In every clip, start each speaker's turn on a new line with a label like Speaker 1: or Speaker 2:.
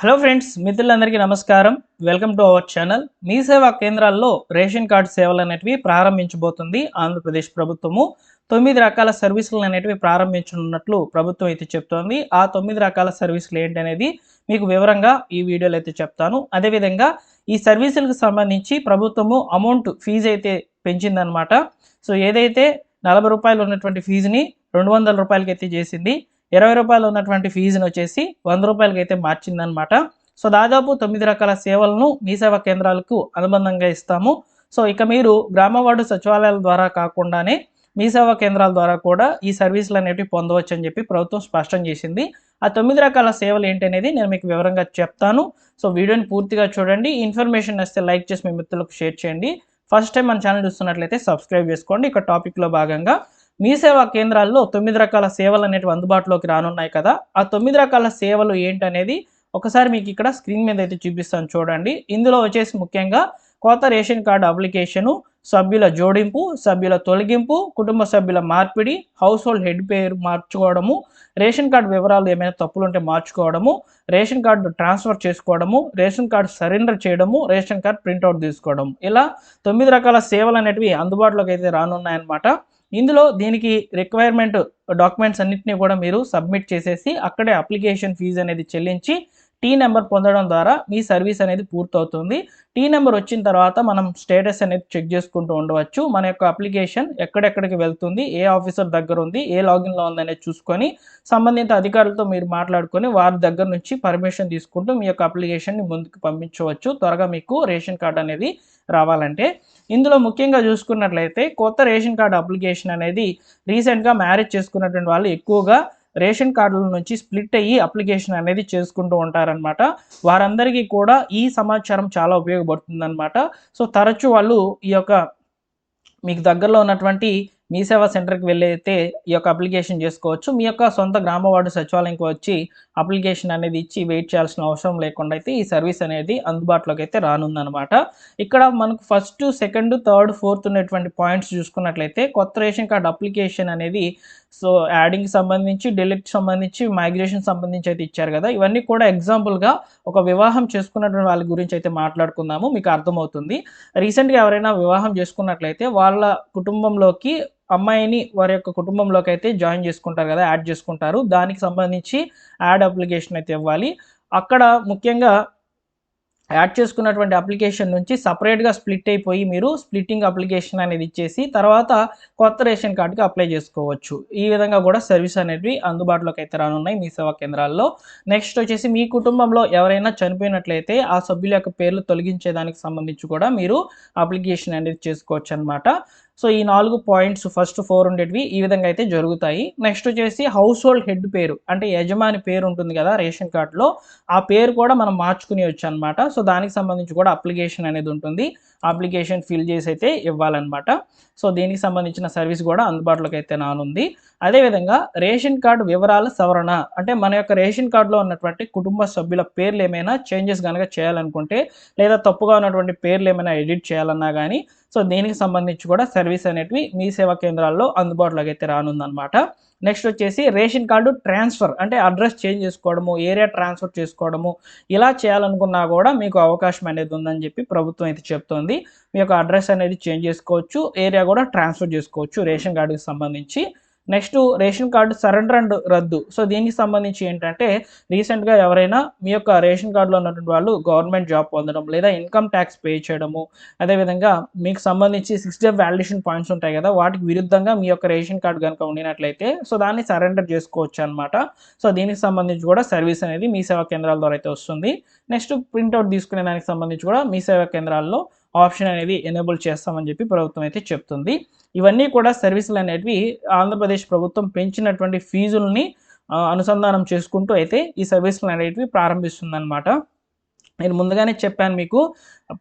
Speaker 1: Hello friends, మిత్రులందరికీ నమస్కారం. Welcome to our channel. మీ సేవా కేంద్రాల్లో రేషన్ కార్డు సేవలు అనేటివి ప్రారంభించబోతుంది ఆంధ్రప్రదేశ్ ప్రభుత్వము. 9 రకాల సర్వీసులు అనేటివి ప్రారంభించనున్నట్లు ప్రభుత్వం అయితే చెప్తోంది. ఆ 9 రకాల సర్వీసులు ఏంటనేది మీకు వివరంగా ఈ వీడియోలో అయితే చెప్తాను. అదేవిధంగా ఈ సర్వీసులకు సంబంధించి ప్రభుత్వము ఫీజు అయితే పెంచిందనమాట. సో ఏదైతే రూ. 40 ఉన్నటువంటి ఫీజుని రూ. 200 అయితే చేసింది. రూ. 20 ఉన్నటువంటి ఫీజును వచ్చేసి రూ. 100 అయితే మార్చిందనమాట. సో దాదాపు 9 రకాల సేవలను మీ సేవా కేంద్రాలకు అనుబంధంగా ఇస్తాము. సో ఇక మీరు గ్రామ వార్డు సచివాలయాల ద్వారా కాకుండానే మీ సేవా కేంద్రాల ద్వారా కూడా ఈ సర్వీసులు అనేవి పొందవచ్చు అని చెప్పి ప్రభుత్వం స్పష్టం చేసింది. ఆ 9 రకాల సేవలు ఏంటనేది నేను మీకు వివరంగా చెప్తాను. సో వీడియోని పూర్తిగా చూడండి. ఇన్ఫర్మేషన్ నచ్చితే లైక్ చేసి మీ మిత్రులకు షేర్ చేయండి. ఫస్ట్ టైం మన ఛానల్ చూస్తున్నట్లయితే సబ్స్క్రైబ్ చేసుకోండి. ఇక టాపిక్లో భాగంగా మీ సేవా కేంద్రాల్లో 9 రకాల సేవలు అనేటివి అందుబాటులోకి రానున్నాయి కదా. ఆ 9 రకాల సేవలు ఏంటనేది ఒకసారి మీకు ఇక్కడ స్క్రీన్ మీద అయితే చూపిస్తాను చూడండి. ఇందులో వచ్చేసి ముఖ్యంగా కొత్త రేషన్ కార్డు అప్లికేషను, సభ్యుల జోడింపు, సభ్యుల తొలగింపు, కుటుంబ సభ్యుల మార్పిడి, హౌస్ హోల్డ్ హెడ్ పేరు మార్చుకోవడము, రేషన్ కార్డు వివరాలు ఏమైనా తప్పులు ఉంటే మార్చుకోవడము, రేషన్ కార్డు ట్రాన్స్ఫర్ చేసుకోవడము, రేషన్ కార్డు సరెండర్ చేయడము, రేషన్ కార్డు ప్రింట్అవుట్ తీసుకోవడం, ఇలా 9 రకాల సేవలు అనేటివి అందుబాటులోకి అయితే రానున్నాయన్నమాట. ఇందులో దీనికి రిక్వైర్మెంట్ డాక్యుమెంట్స్ అన్నింటినీ కూడా మీరు సబ్మిట్ చేసేసి అక్కడే అప్లికేషన్ ఫీజు అనేది చెల్లించి టీ నెంబర్ పొందడం ద్వారా మీ సర్వీస్ అనేది పూర్తవుతుంది. టీ నెంబర్ వచ్చిన తర్వాత మనం స్టేటస్ అనేది చెక్ చేసుకుంటూ ఉండవచ్చు. మన యొక్క అప్లికేషన్ ఎక్కడెక్కడికి వెళ్తుంది, ఏ ఆఫీసర్ దగ్గర ఉంది, ఏ లాగిన్లో ఉంది అనేది చూసుకొని సంబంధిత అధికారులతో మీరు మాట్లాడుకొని వారి దగ్గర నుంచి పర్మిషన్ తీసుకుంటూ మీ యొక్క అప్లికేషన్ని ముందుకు పంపించవచ్చు. త్వరగా మీకు రేషన్ కార్డు అనేది రావాలంటే ఇందులో ముఖ్యంగా చూసుకున్నట్లయితే కొత్త రేషన్ కార్డు అప్లికేషన్ అనేది రీసెంట్గా మ్యారేజ్ చేసుకున్నటువంటి వాళ్ళు ఎక్కువగా రేషన్ కార్డుల నుంచి స్ప్లిట్ అయ్యి అప్లికేషన్ అనేది చేసుకుంటూ ఉంటారనమాట. వారందరికీ కూడా ఈ సమాచారం చాలా ఉపయోగపడుతుందన్నమాట. సో తరచూ వాళ్ళు ఈ యొక్క మీకు దగ్గరలో ఉన్నటువంటి మీ సేవా సెంటర్కి వెళ్ళైతే ఈ యొక్క అప్లికేషన్ చేసుకోవచ్చు. మీ యొక్క సొంత గ్రామ వార్డు సచివాలయంకి వచ్చి అప్లికేషన్ అనేది ఇచ్చి వెయిట్ చేయాల్సిన అవసరం లేకుండా అయితే ఈ సర్వీస్ అనేది అందుబాటులోకి అయితే రానుందనమాట. ఇక్కడ మనకు ఫస్ట్, సెకండ్, థర్డ్, ఫోర్త్ ఉన్నటువంటి పాయింట్స్ చూసుకున్నట్లయితే కొత్త రేషన్ కార్డు అప్లికేషన్ అనేది సో యాడింగ్కి సంబంధించి, డిలీట్కి సంబంధించి, మైగ్రేషన్ సంబంధించి అయితే ఇచ్చారు కదా. ఇవన్నీ కూడా ఎగ్జాంపుల్గా ఒక వివాహం చేసుకున్నటువంటి వాళ్ళ గురించి అయితే మాట్లాడుకుందాము, మీకు అర్థమవుతుంది. రీసెంట్గా ఎవరైనా వివాహం చేసుకున్నట్లయితే వాళ్ళ కుటుంబంలోకి అమ్మాయిని వారి యొక్క కుటుంబంలోకి అయితే జాయిన్ చేసుకుంటారు కదా, యాడ్ చేసుకుంటారు. దానికి సంబంధించి యాడ్ అప్లికేషన్ అయితే ఇవ్వాలి. అక్కడ ముఖ్యంగా యాడ్ చేసుకున్నటువంటి అప్లికేషన్ నుంచి సపరేట్గా స్ప్లిట్ అయిపోయి మీరు స్ప్లిట్టింగ్ అప్లికేషన్ అనేది ఇచ్చేసి తర్వాత కొత్త రేషన్ కార్డుకి అప్లై చేసుకోవచ్చు. ఈ విధంగా కూడా సర్వీస్ అనేవి అందుబాటులోకి అయితే రానున్నాయి మీ సేవా కేంద్రాల్లో. నెక్స్ట్ వచ్చేసి మీ కుటుంబంలో ఎవరైనా చనిపోయినట్లయితే ఆ సభ్యుల యొక్క పేర్లు తొలగించేదానికి సంబంధించి కూడా మీరు అప్లికేషన్ అనేది చేసుకోవచ్చు అనమాట. సో ఈ 4 పాయింట్స్ ఫస్ట్ 4 ఉండేటివి ఈ విధంగా అయితే జరుగుతాయి. నెక్స్ట్ వచ్చేసి హౌస్ హోల్డ్ హెడ్ పేరు, అంటే యజమాని పేరు ఉంటుంది కదా రేషన్ కార్డులో, ఆ పేరు కూడా మనం మార్చుకునేవచ్చు అనమాట. సో దానికి సంబంధించి కూడా అప్లికేషన్ అనేది ఉంటుంది. అప్లికేషన్ ఫిల్ చేసి అయితే ఇవ్వాలన్నమాట. సో దీనికి సంబంధించిన సర్వీస్ కూడా అందుబాటులోకి అయితే రానుంది. అదేవిధంగా రేషన్ కార్డు వివరాల సవరణ, అంటే మన యొక్క రేషన్ కార్డులో ఉన్నటువంటి కుటుంబ సభ్యుల పేర్లు ఏమైనా చేంజెస్ కనుక చేయాలనుకుంటే, లేదా తప్పుగా ఉన్నటువంటి పేర్లు ఏమైనా ఎడిట్ చేయాలన్నా కానీ సో దీనికి సంబంధించి కూడా సర్వీస్ అనేటివి మీ సేవా కేంద్రాల్లో అందుబాటులోకి అయితే రానుందనమాట. నెక్స్ట్ వచ్చేసి రేషన్ కార్డు ట్రాన్స్ఫర్, అంటే అడ్రస్ చేంజ్ చేసుకోవడము, ఏరియా ట్రాన్స్ఫర్ చేసుకోవడము, ఇలా చేయాలనుకున్నా కూడా మీకు అవకాశం అనేది ఉందని చెప్పి ప్రభుత్వం అయితే చెప్తోంది. మీ యొక్క అడ్రస్ అనేది చేంజ్ చేసుకోవచ్చు, ఏరియా కూడా ట్రాన్స్ఫర్ చేసుకోవచ్చు రేషన్ కార్డుకి సంబంధించి. Next ration card surrender and రద్దు. సో దీనికి సంబంధించి ఏంటంటే రీసెంట్గా ఎవరైనా మీ యొక్క రేషన్ కార్డులో ఉన్నటువంటి వాళ్ళు గవర్నమెంట్ జాబ్ పొందడం, లేదా ఇన్కమ్ ట్యాక్స్ పే చేయడము, అదేవిధంగా మీకు సంబంధించి 6 డే వ్యాలిడేషన్ పాయింట్స్ ఉంటాయి కదా, వాటికి విరుద్ధంగా మీ యొక్క రేషన్ కార్డు కనుక ఉండినట్లయితే సో దాన్ని సరెండర్ చేసుకోవచ్చు అనమాట. సో దీనికి సంబంధించి కూడా సర్వీస్ అనేది మీ సేవా కేంద్రాల ద్వారా అయితే వస్తుంది. నెక్స్ట్ ప్రింట్అవుట్ తీసుకునే దానికి సంబంధించి కూడా మీ సేవా కేంద్రాల్లో ఆప్షన్ అనేది ఎనేబుల్ చేస్తామని చెప్పి ప్రభుత్వం అయితే చెప్తుంది. ఇవన్నీ కూడా సర్వీసులు అనేటివి ఆంధ్రప్రదేశ్ ప్రభుత్వం పెంచినటువంటి ఫీజుల్ని అనుసంధానం చేసుకుంటూ అయితే ఈ సర్వీసులు అనేటివి ప్రారంభిస్తుందన్నమాట. నేను ముందుగానే చెప్పాను మీకు,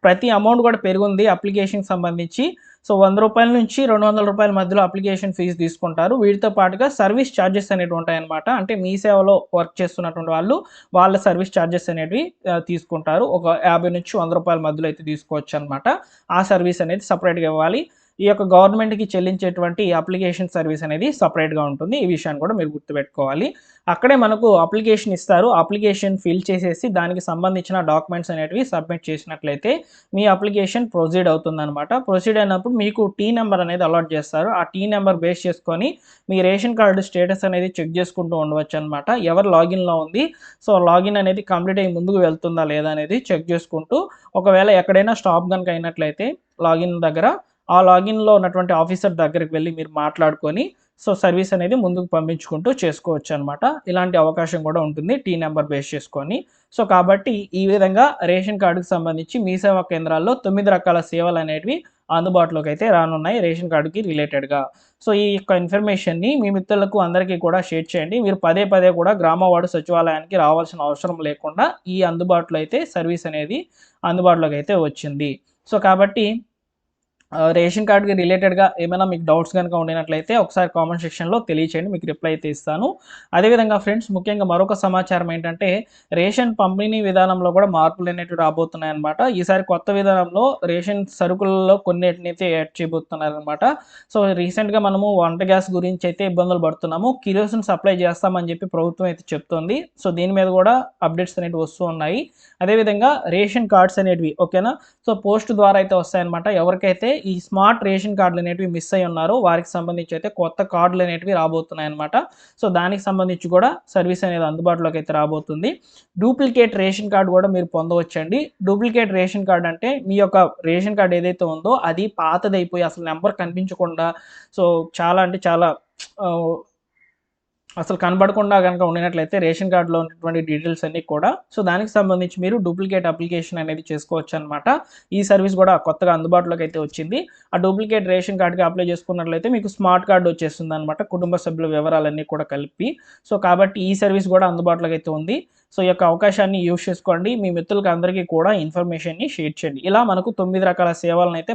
Speaker 1: ప్రతి అమౌంట్ కూడా పెరిగింది అప్లికేషన్కి సంబంధించి. సో రూ. 100 నుంచి రూ. 200 మధ్యలో అప్లికేషన్ ఫీజు తీసుకుంటారు. వీటితో పాటుగా సర్వీస్ ఛార్జెస్ అనేవి ఉంటాయన్నమాట. అంటే మీ సేవలో వర్క్ చేస్తున్నటువంటి వాళ్ళు వాళ్ళ సర్వీస్ ఛార్జెస్ అనేవి తీసుకుంటారు. ఒక రూ. 50 నుంచి రూ. 100 మధ్యలో అయితే తీసుకోవచ్చు అనమాట. ఆ సర్వీస్ అనేది సపరేట్గా ఇవ్వాలి. ఈ యొక్క గవర్నమెంట్‌కి చెల్లించేటువంటి అప్లికేషన్ సర్వీస్ అనేది సెపరేట్‌గా ఉంటుంది. ఈ విషయాన్ని కూడా మీరు గుర్తుపెట్టుకోవాలి. అక్కడే మనకు అప్లికేషన్ ఇస్తారు. అప్లికేషన్ ఫిల్ చేసేసి దానికి సంబంధించిన డాక్యుమెంట్స్ అనేటివి సబ్మిట్ చేసినట్లయితే మీ అప్లికేషన్ ప్రొసీడ్ అవుతుందనమాట. ప్రొసీడ్ అయినప్పుడు మీకు టీ నంబర్ అనేది అలాట్ చేస్తారు. ఆ టీ నంబర్ బేస్ చేసుకొని మీ రేషన్ కార్డు స్టేటస్ అనేది చెక్ చేసుకుంటూ ఉండవచ్చనమాట. ఎవరు లాగిన్‌లో ఉంది, సో లాగిన్ అనేది కంప్లీట్ అయ్యి ముందుకు వెళ్తుందా లేదా అనేది చెక్ చేసుకుంటూ, ఒకవేళ ఎక్కడైనా స్టాప్ గనుక అయినట్లయితే లాగిన్ దగ్గర, ఆ లాగిన్‌లో ఉన్నటువంటి ఆఫీసర్ దగ్గరికి వెళ్లి మీరు మాట్లాడుకొని, సో సర్వీస్ అనేది ముందుకు పంపించుకుంటూ చేసుకోవచ్చనమాట. ఇలాంటి అవకాశం కూడా ఉంటుంది టీ నంబర్ బేస్ చేసుకొని. సో కాబట్టి ఈ విధంగా రేషన్ కార్డుకి సంబంధించి మీ సేవా కేంద్రాల్లో 9 రకాల సేవలనేటివి అందుబాటులోకి అయితే రానున్నాయి రేషన్ కార్డుకి రిలేటెడ్‌గా. సో ఈ యొక్క ఇన్ఫర్మేషన్‌ని మీ మిత్రులకు అందరికీ కూడా షేర్ చేయండి. మీరు పదే పదే కూడా గ్రామ వార్డు సచివాలయానికి రావాల్సిన అవసరం లేకుండా ఈ అందుబాటులో అయితే సర్వీస్ అనేది అందుబాటులోకి అయితే వచ్చింది. సో కాబట్టి రేషన్ కార్డ్‌కి రిలేటెడ్‌గా ఏమైనా మీకు డౌట్స్ గనుక ఉండినట్లయితే ఒకసారి కామెంట్ సెక్షన్‌లో తెలియచేయండి. మీకు రిప్లై అయితే ఇస్తాను. అదేవిధంగా ఫ్రెండ్స్, ముఖ్యంగా మరొక సమాచారం ఏంటంటే, రేషన్ పంపిణీ విధానంలో కూడా మార్పులనేటివి రాబోతున్నాయన్నమాట. ఈసారి కొత్త విధానంలో రేషన్ సరుకులలో కొన్నిటినైతే యాడ్ చేయబోతున్నారనమాట. సో రీసెంట్‌గా మనము వంట గ్యాస్ గురించి అయితే ఇబ్బందులు పడుతున్నాము. కిరోసిన్ సప్లై చేస్తామని చెప్పి ప్రభుత్వం అయితే చెప్తోంది. సో దీని మీద కూడా అప్డేట్స్ అనేటివి వస్తూ ఉన్నాయి. అదేవిధంగా రేషన్ కార్డ్స్ అనేటివి ఓకేనా. సో పోస్ట్ ద్వారా అయితే వస్తాయన్నమాట. ఎవరికైతే ఈ స్మార్ట్ రేషన్ కార్డులు అనేటివి మిస్ అయ్యి ఉన్నారో వారికి సంబంధించి అయితే కొత్త కార్డులు అనేటివి రాబోతున్నాయన్నమాట. సో దానికి సంబంధించి కూడా సర్వీస్ అనేది అందుబాటులోకి అయితే రాబోతుంది. డూప్లికేట్ రేషన్ కార్డు కూడా మీరు పొందవచ్చండి. డూప్లికేట్ రేషన్ కార్డ్ అంటే మీ యొక్క రేషన్ కార్డ్ ఏదైతే ఉందో అది పాతదైపోయి అసలు నెంబర్ కనిపించకుండా, సో చాలా అంటే చాలా ఆహ్, అసలు కనబడకుండా గనక ఉండినట్లయితే రేషన్ కార్డ్‌లో ఉన్నటువంటి డీటెయిల్స్ అన్నీ కూడా, సో దానికి సంబంధించి మీరు డూప్లికేట్ అప్లికేషన్ అనేది చేసుకోవచ్చనమాట. ఈ సర్వీస్ కూడా కొత్తగా అందుబాటులోకి అయితే వచ్చింది. ఆ డూప్లికేట్ రేషన్ కార్డ్‌కి అప్లై చేసుకున్నట్లయితే మీకు స్మార్ట్ కార్డ్ వచ్చేస్తుందనమాట. కుటుంబ సభ్యుల వివరాలన్నీ కూడా కలిపి. సో కాబట్టి ఈ సర్వీస్ కూడా అందుబాటులోకి అయితే ఉంది. సో ఈ యొక్క అవకాశాన్ని యూజ్ చేసుకోండి. మీ మిత్రులకి అందరికీ కూడా ఇన్ఫర్మేషన్‌ని షేర్ చేయండి. ఇలా మనకు 9 రకాల సేవలనైతే